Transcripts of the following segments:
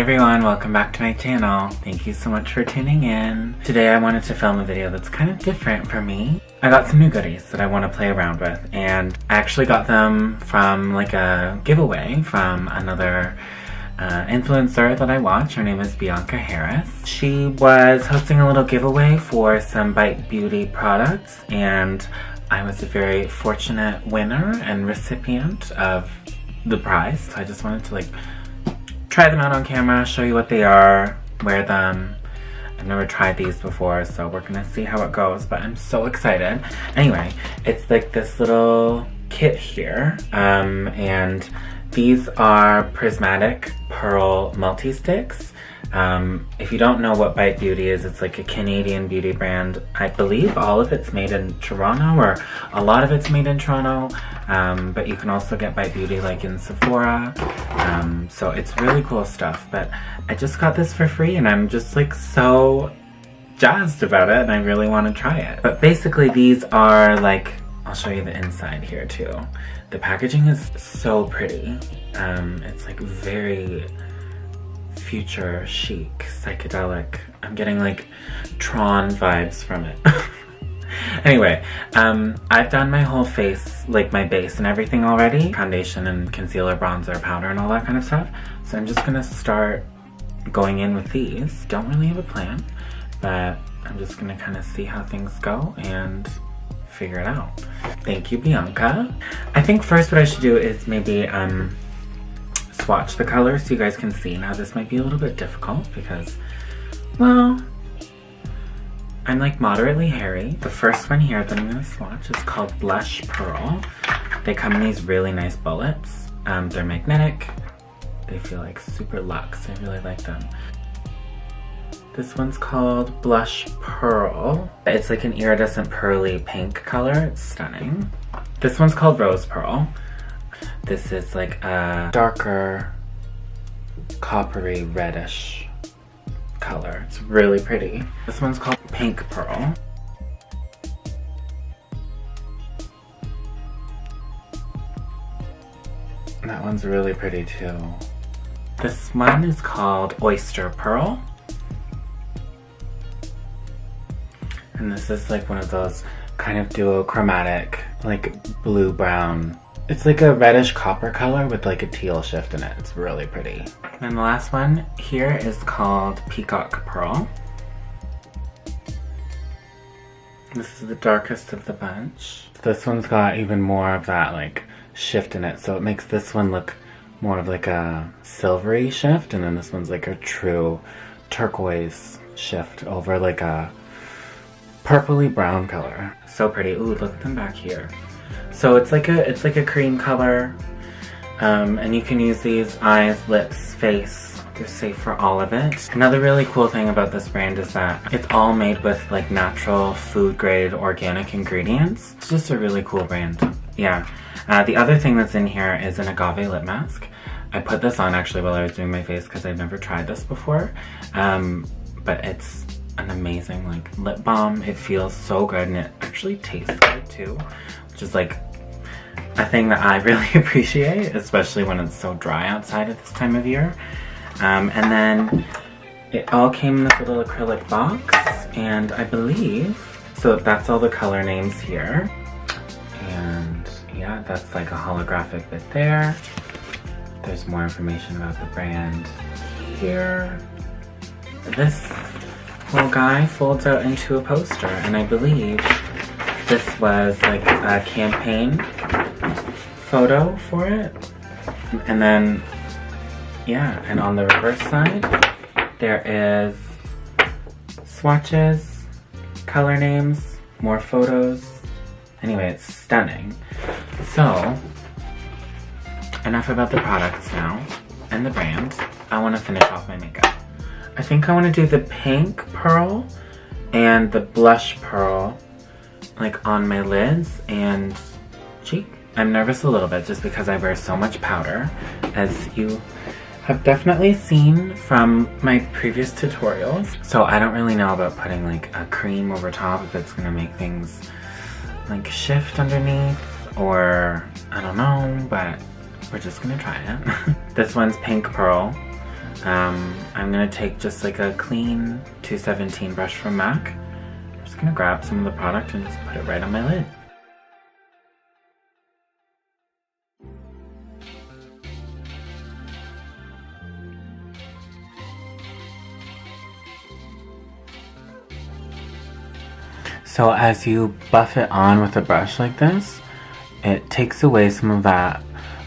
everyone, welcome back to my channel. Thank you so much for tuning in. Today I wanted to film a video that's kind of different for me. I got some new goodies that I want to play around with, and I actually got them from like a giveaway from another influencer that I watch. Her name is Bianca Harris. She was hosting a little giveaway for some Bite Beauty products, and I was a very fortunate winner and recipient of the prize. So I just wanted to like try them out on camera, show you what they are, wear them. I've never tried these before, so we're gonna see how it goes, but I'm so excited. Anyway, it's like this little kit here, and these are prismatic pearl multi-sticks. If you don't know what Bite Beauty is, it's like a Canadian beauty brand. I believe all of it's made in Toronto, or a lot of it's made in Toronto, but you can also get Bite Beauty like in Sephora. So it's really cool stuff, but I just got this for free and I'm just like so jazzed about it and I really want to try it. But basically these are like, I'll show you the inside here too. The packaging is so pretty. It's like very future chic, psychedelic. I'm getting like Tron vibes from it. Anyway, I've done my whole face, like my base and everything already. Foundation and concealer, bronzer, powder, and all that kind of stuff. So I'm just gonna start going in with these. Don't really have a plan, but I'm just gonna kind of see how things go and figure it out. Thank you, Bianca. I think first what I should do is maybe swatch the colors so you guys can see. Now this might be a little bit difficult because, well, I'm like moderately hairy. The first one here that I'm gonna swatch is called Blush Pearl. They come in these really nice bullets. They're magnetic. They feel like super luxe. I really like them. This one's called Blush Pearl. It's like an iridescent pearly pink color. It's stunning. This one's called Rose Pearl. This is like a darker coppery reddish color. It's really pretty. This one's called Pink Pearl. That one's really pretty too. This one is called Oyster Pearl. And this is like one of those kind of duochromatic, like blue-brown. It's like a reddish copper color with like a teal shift in it. It's really pretty. And the last one here is called Peacock Pearl. This is the darkest of the bunch. This one's got even more of that like shift in it, so it makes this one look more of like a silvery shift, and then this one's like a true turquoise shift over like a purpley brown color. So pretty. Ooh, look at them back here. So it's like a cream color, and you can use these eyes, lips, face. They're safe for all of it. Another really cool thing about this brand is that it's all made with like natural food grade organic ingredients. It's just a really cool brand. Yeah. The other thing that's in here is an agave lip mask. I put this on actually while I was doing my face because I've never tried this before, but it's an amazing like lip balm. It feels so good and it actually tastes good too, which is like a thing that I really appreciate, especially when it's so dry outside at this time of year. And then it all came in this little acrylic box, and I believe, so that's all the color names here. And yeah, that's like a holographic bit there. There's more information about the brand here. This little guy folds out into a poster, and I believe this was like a campaign photo for it. And then, yeah, and on the reverse side, there is swatches, color names, more photos. Anyway, it's stunning. So, enough about the products now and the brand. I want to finish off my makeup. I think I want to do the Pink Pearl and the Blush Pearl like on my lids and cheek. I'm nervous a little bit just because I wear so much powder, as you have definitely seen from my previous tutorials. So I don't really know about putting like a cream over top if it's gonna make things like shift underneath, or I don't know, but we're just gonna try it. This one's Pink Pearl. I'm gonna take just like a clean 217 brush from MAC. I'm just gonna grab some of the product and just put it right on my lid. So as you buff it on with a brush like this, it takes away some of that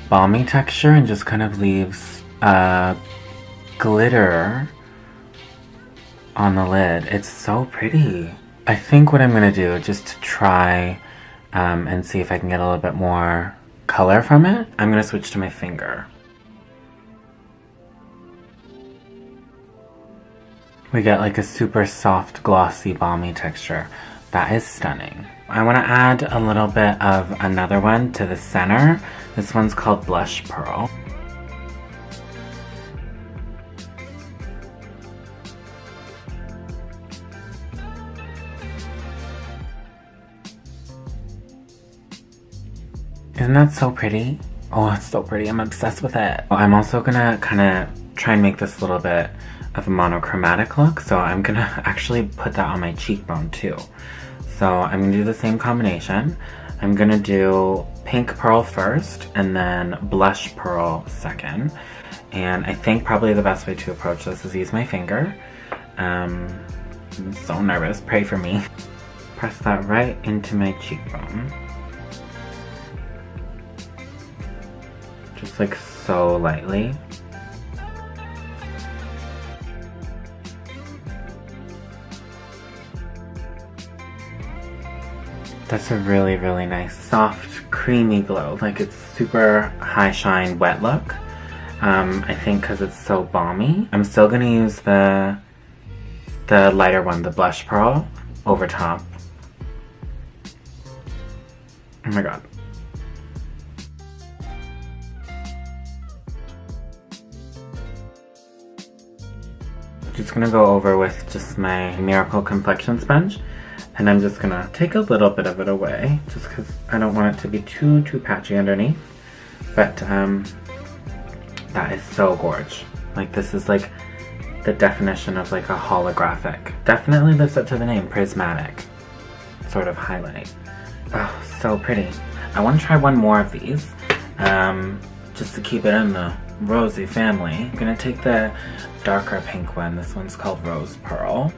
balmy texture and just kind of leaves glitter on the lid. It's so pretty. I think what I'm gonna do, just to try and see if I can get a little bit more color from it, I'm gonna switch to my finger. We get like a super soft, glossy, balmy texture. That is stunning. I want to add a little bit of another one to the center. This one's called Blush Pearl. Isn't that so pretty? Oh, it's so pretty. I'm obsessed with it. I'm also gonna kind of try and make this a little bit of a monochromatic look, so I'm gonna actually put that on my cheekbone too. So I'm gonna do the same combination. I'm gonna do Pink Pearl first and then Blush Pearl second. And I think probably the best way to approach this is use my finger. I'm so nervous, pray for me. Press that right into my cheekbone. Just like so lightly. That's a really, really nice, soft, creamy glow. Like it's super high shine, wet look. I think because it's so balmy. I'm still gonna use the lighter one, the Blush Pearl, over top. Oh my god. Just gonna go over with just my Miracle Complexion Sponge. And I'm just gonna take a little bit of it away, just because I don't want it to be too patchy underneath. But that is so gorge. Like this is like the definition of like a holographic. Definitely lives up to the name, prismatic sort of highlight. Oh, so pretty. I want to try one more of these, just to keep it in the rosy family. I'm gonna take the darker pink one. This one's called Rose Pearl.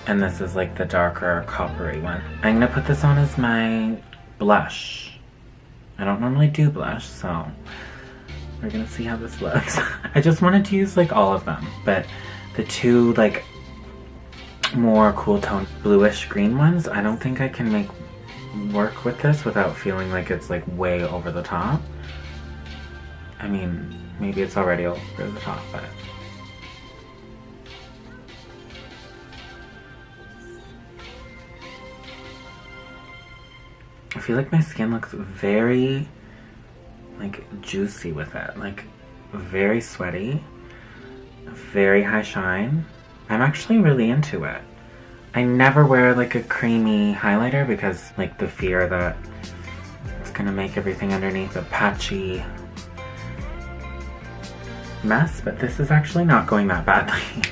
And this is like the darker coppery one. I'm gonna put this on as my blush. I don't normally do blush, so we're gonna see how this looks. I just wanted to use like all of them, but the two like more cool tone bluish green ones, I don't think I can make work with this without feeling like it's like way over the top. I mean, maybe it's already over the top, but I feel like my skin looks very like juicy with it, like very sweaty, very high shine. I'm actually really into it. I never wear like a creamy highlighter because like the fear that it's gonna make everything underneath a patchy mess, but this is actually not going that badly.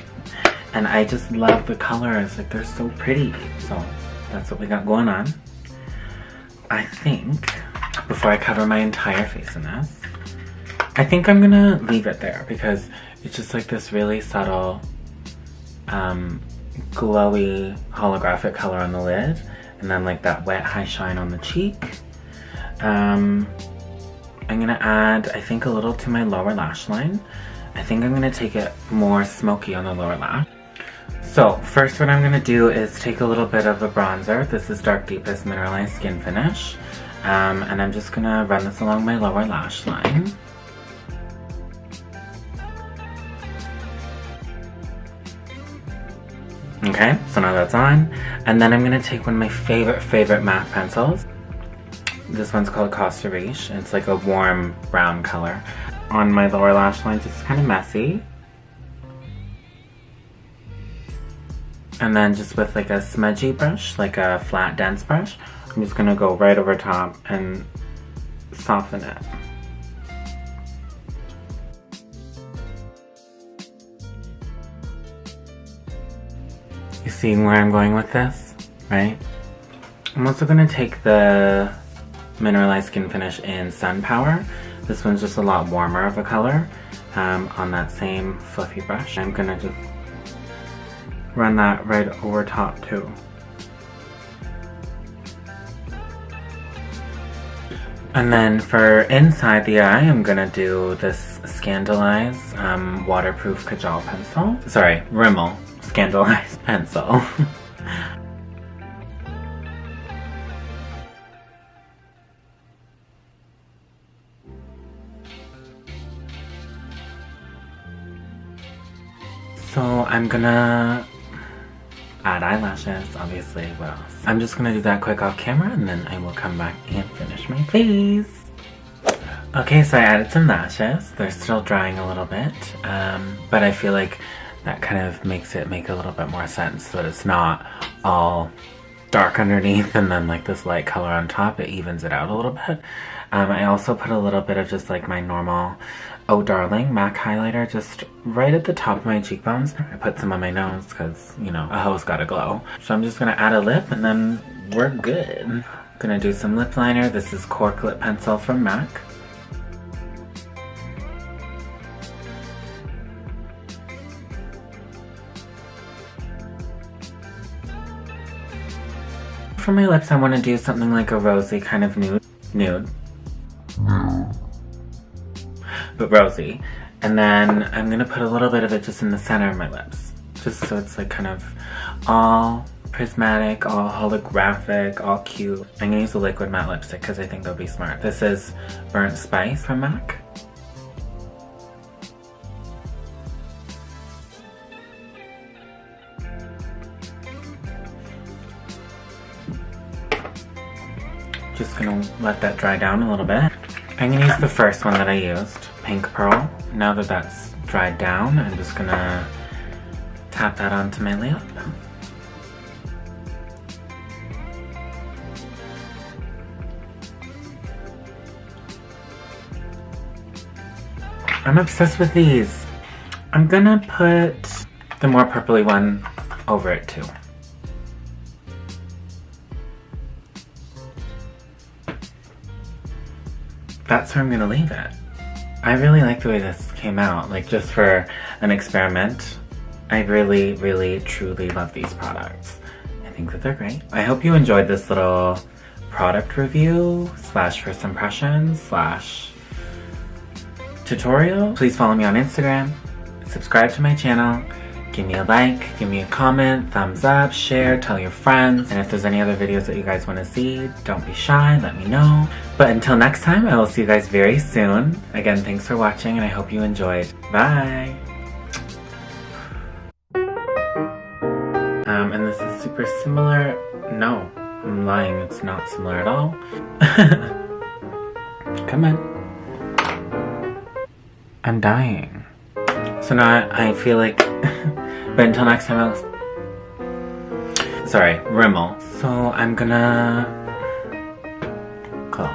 And I just love the colors, like they're so pretty. So that's what we got going on. I think, before I cover my entire face in this, I think I'm gonna leave it there because it's just like this really subtle, glowy holographic color on the lid, and then like that wet high shine on the cheek. I'm gonna add, I think, a little to my lower lash line. I think I'm gonna take it more smoky on the lower lash. So first what I'm gonna do is take a little bit of a bronzer. This is Dark Deepest Mineralized Skin Finish. And I'm just gonna run this along my lower lash line. Okay, so now that's on. And then I'm gonna take one of my favorite MAC pencils. This one's called Costa Riche. It's like a warm brown color. On my lower lash line, just kind of messy. And then just with like a smudgy brush, like a flat dense brush, I'm just gonna go right over top and soften it. seeing where I'm going with this, right? I'm also gonna take the Mineralized Skin Finish in Sun Power. This one's just a lot warmer of a color on that same fluffy brush. I'm gonna just run that right over top too. And then for inside the eye, I'm gonna do this Scandalize waterproof Kajal pencil. Sorry, Rimmel Scandalize pencil. So I'm gonna add eyelashes, obviously. What else? I'm just gonna do that quick off camera and then I will come back and finish my face. Okay, so I added some lashes. They're still drying a little bit, but I feel like that kind of makes it make a little bit more sense so that it's not all dark underneath and then like this light color on top. It evens it out a little bit. I also put a little bit of just like my normal Oh Darling MAC highlighter just right at the top of my cheekbones. I put some on my nose because, you know, a hoe's gotta glow. So I'm just gonna add a lip and then we're good. Gonna do some lip liner. This is Cork Lip Pencil from MAC. For my lips, I want to do something like a rosy kind of nude. But rosy. And then I'm gonna put a little bit of it just in the center of my lips. Just so it's like kind of all prismatic, all holographic, all cute. I'm gonna use a liquid matte lipstick because I think they'll be smart. This is Burnt Spice from MAC. Just gonna let that dry down a little bit. I'm gonna use the first one that I used, Pink Pearl. Now that that's dried down, I'm just gonna tap that onto my lip. I'm obsessed with these. I'm gonna put the more purpley one over it too. That's where I'm gonna leave it. I really like the way this came out, like just for an experiment. I really, really, truly love these products. I think that they're great. I hope you enjoyed this little product review slash first impressions slash tutorial. Please follow me on Instagram, subscribe to my channel, give me a like, give me a comment, thumbs up, share, tell your friends, and if there's any other videos that you guys want to see, don't be shy, let me know. But until next time, I will see you guys very soon. Again, thanks for watching and I hope you enjoyed. Bye! And this is super similar. No, I'm lying, it's not similar at all. Come on. I'm dying. So now I feel like, but until next time sorry, Rimmel. So I'm gonna call.